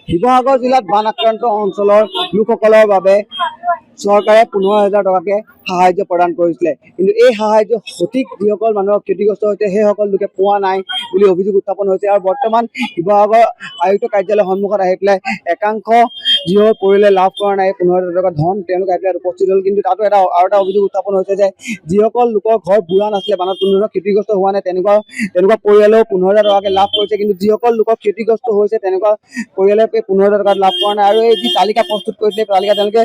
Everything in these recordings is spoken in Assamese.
শিৱসাগৰ জিলাত বান আক্ৰান্ত অঞ্চলৰ লোকসকলৰ বাবে চৰকাৰে 15,000 টকাকে সাহায্য প্ৰদান কৰিছিলে, কিন্তু এই সাহায্য সঠিক যিসকল মানুহৰ ক্ষতিগ্ৰস্ত হৈছে সেইসকল লোকে পোৱা নাই বুলি অভিযোগ উত্থাপন হৈছে। আৰু বৰ্তমান শিৱসাগৰ আয়ুক্ত কাৰ্যালয়ৰ সন্মুখত আহি পেলাই একাংশ যিসকল পৰিয়ালে লাভ কৰা নাই 15,000 টকা ধন তেওঁলোকে আহি পেলাই উপস্থিত হ'ল। কিন্তু তাতো আৰু এটা অভিযোগ উত্থাপন হৈছে যে যিসকল লোকৰ ঘৰ বুৰা নাছিলে, বানত কোনো ধৰণৰ ক্ষতিগ্ৰস্ত হোৱা নাই, তেনেকুৱা পৰিয়ালেও 15,000 টকাকে লাভ কৰিছে, কিন্তু যিসকল লোকৰ ক্ষতিগ্ৰস্ত হৈছে তেনেকুৱা পৰিয়ালে 15,000 টকা লাভ কৰা নাই। আৰু এই যি তালিকা প্ৰস্তুত কৰিছিলে তালিকা তেওঁলোকে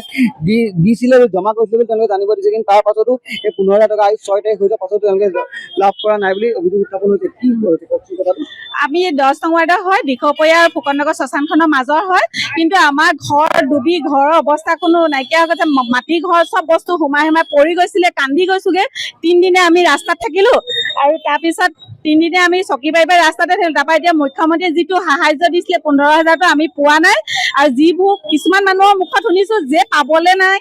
দিছিলে, জমা কৰিছিলে বুলি তেওঁলোকে জানিব দিছে, কিন্তু তাৰ পাছতো এই 15,000 টকা 6 তাৰিখ হৈ যোৱাৰ পাছতো তেওঁলোকে লাভ কৰা নাই বুলি অভিযোগ উত্থাপন হৈছে। কি হৈছে কওকচোন কথাটো? আমি 10 নং ৱাৰ্ডৰ হয়, দিখপৰীয়া আৰু ফুকননগৰ শ্মশানখনৰ মাজৰ হয়, কিন্তু আমাৰ ঘৰ ডুবি ঘৰৰ অৱস্থা কোনো নাইকিয়া হৈ গৈছে। মাটি ঘৰ চব বস্তু সোমাই পৰি গৈছিলে, কান্দি গৈছোগে। 3 দিনে আমি ৰাস্তাত থাকিলো আৰু তাৰপিছত 3 দিনে আমি চকী বাই ৰাস্তাতে থাকিলো। তাৰপৰা এতিয়া মুখ্যমন্ত্ৰীয়ে যিটো সাহায্য দিছিলে 15,000টো আমি পোৱা নাই। আৰু যিবোৰ কিছুমান মানুহৰ মুখত শুনিছো যে পাবলে নাই,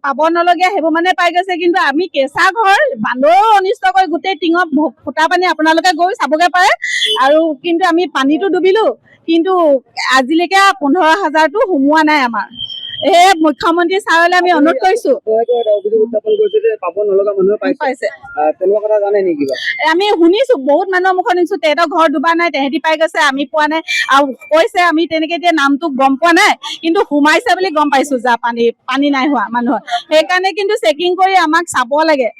পাব নলগীয়া সেইবোৰ মানে পাই গৈছে, কিন্তু আমি কেঁচা ঘৰ বান্দৰেও অনিষ্ট কৰি গোটেই টিঙত ফুটা পানী আপোনালোকে গৈ চাবগে পাৰে। আৰু কিন্তু আমি পানীটো ডুবিলো, কিন্তু আজিলৈকে 15,000টো সোমোৱা নাই আমাৰ। মুখ্যমন্ত্ৰী ছাৰলৈ আমি অনুৰোধ কৰিছো। আমি শুনিছো বহুত মানুহৰ মুখত শুনিছো তেহেঁতৰ ঘৰ ডুবা নাই, তেহেঁতি পাই গৈছে, আমি পোৱা নাই। আৰু কৈছে আমি তেনেকে এতিয়া নামটো গম পোৱা নাই, কিন্তু সোমাইছে বুলি গম পাইছো যা পানী নাই হোৱা মানুহৰ। সেইকাৰণে কিন্তু চেকিং কৰি আমাক চাব লাগে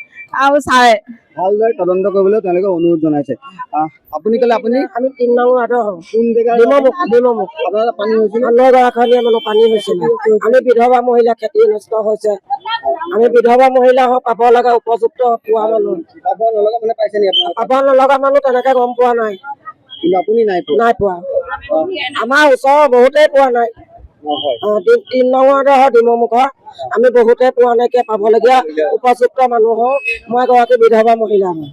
আৰু ছাৰে ভালদৰে তদন্ত কৰিবলৈ তেওঁলোকে অনুৰোধ জনাইছে। আপুনি ক'লে আমি 3 নং ৱাৰ্ডৰ হওঁ। কোন জেগাৰ ডিমমুখ আপোনালোকৰ পানী হৈছিল? গৰাখহনীয়া মানুহ পানী হৈছিলে। আমি বিধৱা মহিলা, খেতি নষ্ট হৈছে। আমি বিধৱা মহিলা হওঁ, পাব লগা উপযুক্ত পোৱা মানুহ। পাব নলগা মানে পাইছে নি আপোনালোকে? পাব নলগা মানুহ তেনেকে গম পোৱা নাই, কিন্তু আপুনি নাই পোৱা। আমাৰ ওচৰৰ বহুতেই পোৱা নাই। 3 নং ৱাৰ্ডৰ হয় ডিমমুখৰ, আমি বহুতে পোৱা নাইকিয়া, পাবলগীয়া উপযুক্ত মানুহ হওঁ। মই এগৰাকী বিধৱা মহিলা হওঁ।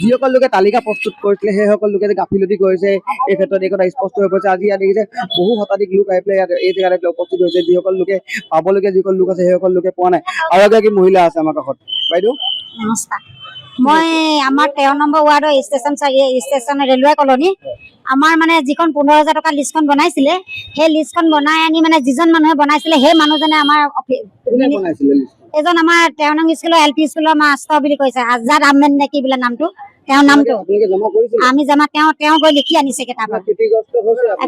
যিসকল লোকে তালিকা প্ৰস্তুত কৰিছিলে সেইসকল লোকে যে গাফিলতি কৰিছে এই ক্ষেত্ৰত এই কথা স্পষ্ট হৈ পৰিছে। আজি ইয়াত দেখিছে বহু শতাধিক লোক আহি পেলাই এই জেগাত উপস্থিত হৈছে, যিসকল লোকে পাবলগীয়া যিসকল লোক আছে সেইসকল লোকে পোৱা নাই। আৰু এগৰাকী মহিলা আছে আমাৰ কাষত। বাইদেউ নমস্কাৰ, মই আমাৰ 13 নম্বৰ ৱাৰ্ডৰ ষ্টেচন ৰেলৱে কলনী। আমাৰ মানে যিখন 15,000 টকা লিষ্টখন বনাইছিলে, সেই লিষ্টখন বনাই আনি মানে যিজন মানুহে বনাইছিলে সেই মানুহজনে আমাৰ এজন আমাৰ 13 নং স্কুলৰ LP স্কুলৰ মাষ্টৰ বুলি কৈছে, আজাদ আহমেদ নে কি বোলে নামটো, তেওঁৰ নামটো আমি জমা তেওঁ গৈ লিখি আনিছে কিতাপত।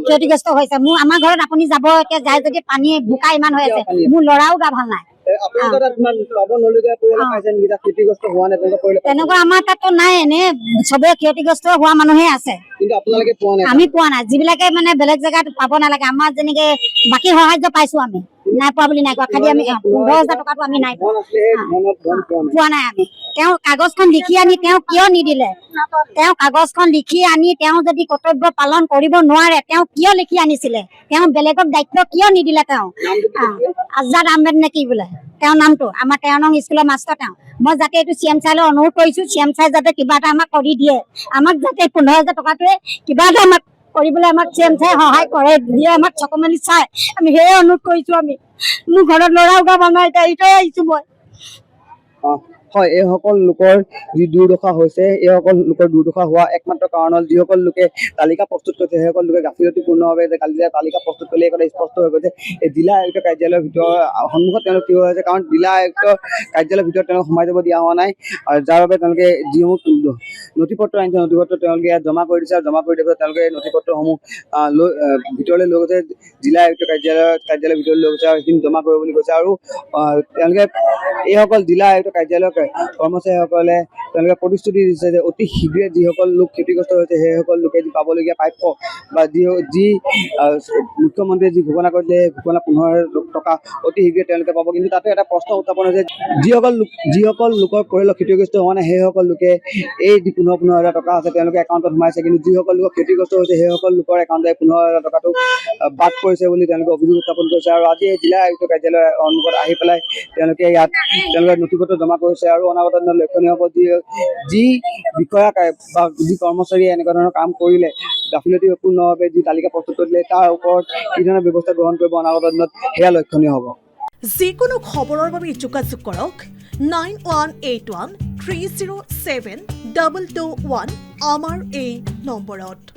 ক্ষতিগ্ৰস্ত হৈছে মোৰ আমাৰ ঘৰত আপুনি যাব এতিয়া যায় যদি পানী বোকা ইমান হৈ আছে, মোৰ ল'ৰাও গা ভাল নাই। তেনেকুৱা আমাৰ তাততো নাই, এনে চবে ক্ষতিগ্ৰস্ত হোৱা মানুহে আছে, আমি পোৱা নাই। যিবিলাকে মানে বেলেগ জেগাত পাব নালাগে, আমাৰ যেনেকে বাকী সাহায্য পাইছো আমি নাই পোৱা বুলি নাই কোৱা, খালি আমি 15,000 টকাটো আমি নাই পোৱা নাই। আমি তেওঁ কাগজখন লিখি আনি তেওঁ কিয় নিদিলে, তেওঁ কাগজখন লিখি আনি তেওঁ যদি কৰ্তব্য পালন কৰিব নোৱাৰে তেওঁ কিয় লিখি আনিছিলে, তেওঁ বেলেগক দায়িত্ব কিয় নিদিলে? তেওঁ আজাদ আহমেদ নে কি বোলে তেওঁৰ নামটো, আমাৰ 13 নং স্কুলৰ মাষ্টৰ তেওঁ। মই যাতে এইটো CM ছাৰলৈ অনুৰোধ কৰিছো, CM ছাৰ যাতে কিবা এটা আমাক কৰি দিয়ে, আমাক যাতে 15,000 টকাটোৱে কিবা এটা আমাক কৰিবলৈ আমাক CM ছাৰে সহায় কৰে, দিয়ে আমাক চকু মেলি চাই, আমি সেয়ে অনুৰোধ কৰিছো। আমি মোৰ ঘৰত ল'ৰাও গা ভাল নাই, এতিয়া আহিছো মই। হয়, এইসকল লোকৰ যি দুৰ্দশা হৈছে, এইসকল লোকৰ দুৰ্দশা হোৱা একমাত্ৰ কাৰণ হ'ল যিসকল লোকে তালিকা প্ৰস্তুত কৰিছে সেইসকল লোকে গাফিলতিপূৰ্ণভাৱে যে কালি তালিকা প্ৰস্তুত কৰিলে এই কথা স্পষ্ট হৈ গৈছে। এই জিলা আয়ুক্ত কাৰ্যালয়ৰ সন্মুখত তেওঁলোক থিয় হৈ আছে, কাৰণ জিলা আয়ুক্ত কাৰ্যালয়ৰ ভিতৰত তেওঁলোক সোমাই যাব দিয়া হোৱা নাই, আৰু যাৰ বাবে তেওঁলোকে যিসমূহ নথি পত্ৰ আনিছে নথি পত্ৰ তেওঁলোকে ইয়াত জমা কৰি দিছে। আৰু জমা কৰি দিয়া পিছত তেওঁলোকে নথি পত্ৰসমূহ ভিতৰলৈ লৈ গৈছে, জিলা আয়ুক্ত কাৰ্যালয়ৰ ভিতৰলৈ লৈ গৈছে আৰু সেইখিনি জমা কৰিব বুলি কৈছে। আৰু তেওঁলোকে এইসকল জিলা আয়ুক্ত কাৰ্যালয়ৰ কৰ্মচাৰীসকলে তেওঁলোকে প্ৰতিশ্ৰুতি দিছে যে অতি শীঘ্ৰে যিসকল লোক ক্ষতিগ্ৰস্ত হৈছে সেইসকল লোকে যি পাবলগীয়া প্ৰাপ্য বা যি মুখ্যমন্ত্ৰীয়ে যি ঘোষণা কৰিছে সেই ঘোষণা 15,000 টকা অতি শীঘ্ৰে তেওঁলোকে পাব। কিন্তু তাতে এটা প্ৰশ্ন উত্থাপন হৈছে, যিসকল লোকৰ পৰিয়ালৰ ক্ষতিগ্ৰস্ত হোৱা নাই সেইসকল লোকে এই যি 15,000 টকা আছে তেওঁলোকে একাউণ্টত সোমাইছে, কিন্তু যিসকল লোকৰ ক্ষতিগ্ৰস্ত হৈছে সেইসকল লোকৰ একাউণ্টত 15,000 টকাটো বাদ পৰিছে বুলি তেওঁলোকে অভিযোগ উত্থাপন কৰিছে। আৰু আজি এই জিলা আয়ুক্ত কাৰ্যালয়ৰ সন্মুখত আহি পেলাই তেওঁলোকে ইয়াত তেওঁলোকে নথি পত্ৰ জমা কৰিছে। আৰু অনাগত দিনত লক্ষণীয় হ'ব যি বিষয়া বা যি কৰ্মচাৰীয়ে এনেকুৱা ধৰণৰ কাম কৰিলে, গাফিলতিপূৰ্ণভাৱে যি তালিকা প্ৰস্তুত কৰিলে তাৰ ওপৰত কি ধৰণৰ ব্যৱস্থা গ্ৰহণ কৰিব অনাগত দিনত সেয়া লক্ষণীয় হ'ব। যিকোনো খবৰৰ বাবে যোগাযোগ কৰক 9181 307 221 আমাৰ এই নম্বৰত।